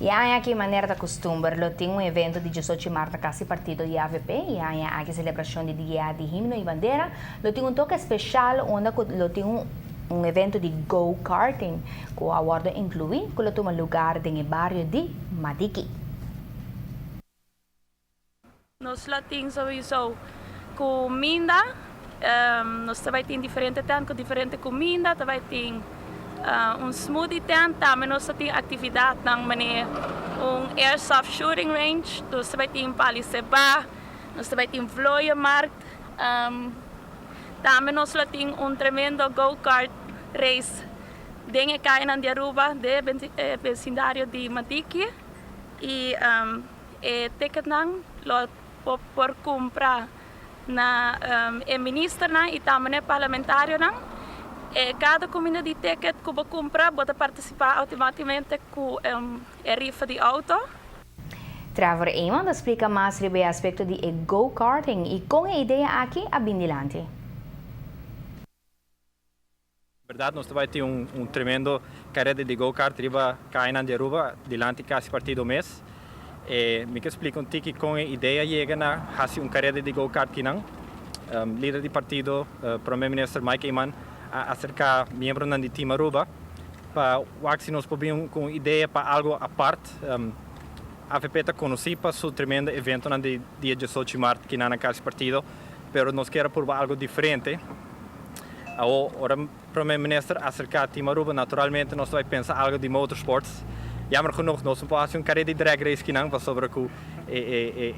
E aqui, maneira da costume, lo tem um evento de 18 de março kasi partido de AVP, e aqui celebração de dia de himno e bandeira, lo tem um toque especial onde lo tem um evento de go-karting, com a bordo inclui, que lo toma lugar no bairro de Madiki. Nós lá temos sowieso comida, nós também temos diferentes tent com diferente comida, também tem smoothie tent, também nós temos atividade na maneira airsoft shooting range, nós também temos paliseba, nós também temos vlooienmarkt, também nós lá temos tremendo go-kart race dentro Cainan de Aruba, do vecindário de Madiki, e ticket não por comprar na ministro e também parlamentário não. Cada comida de ticket que você compra pode participar automaticamente com a rifa de auto. Trevor Eamon explica mais sobre o aspecto de go-karting e com a ideia aqui a Bindilante. Na verdade, nós também temos tremendo carreira de go-kart riba Cainan de Aruba, dilante quase partido mês. Me explico que com a ideia chega na fazer carreira de go-kart que não. Líder do partido, primeiro-ministro Mike Eamon, acerca membro do time Aruba, para o nós podemos com ideia para algo à parte. A AVP está conhecida para o tremendo evento no dia 18 de março que não na casa partido, mas nós queremos por algo diferente. Ora, o primeiro-ministro acerca do time Aruba, naturalmente nós vamos pensar algo de motorsports. Jammer genoeg, nós não podemos carreira de drag race que não, sobre que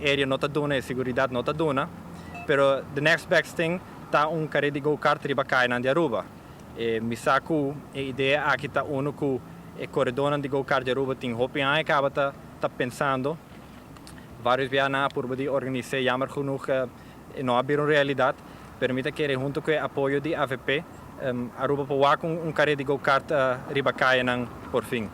a área não está dona, a segurança não está dona. Pero the next best thing está carreira de go-kart riba Cainan de Aruba. Me saco a ideia aqui está que o corredor de go-kart de Aruba tem hopi aí que está pensando vários vianas por poder organizar, jammer genoeg não abrir uma realidade. Permite que junto com o apoio de AVP, Aruba pode carreira de go-kart riba Cainan por fim.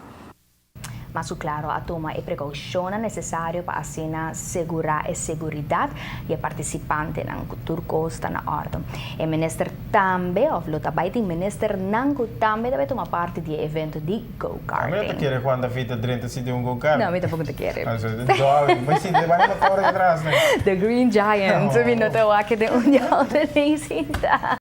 Mas, claro, a toma e precauzione necessario para assim assegurar a segurança e a participante ng turco sta na ordem. E minister também, o também tem minister ng também deve tomar parte do evento de go-karting. A me te quiere quando a fita dentro si di un go-kart? No, a me tampoco te quiere. Mas sim, vai na fora atrás, né? The Green Giant, No. minuto aqui de un giorno di cinta.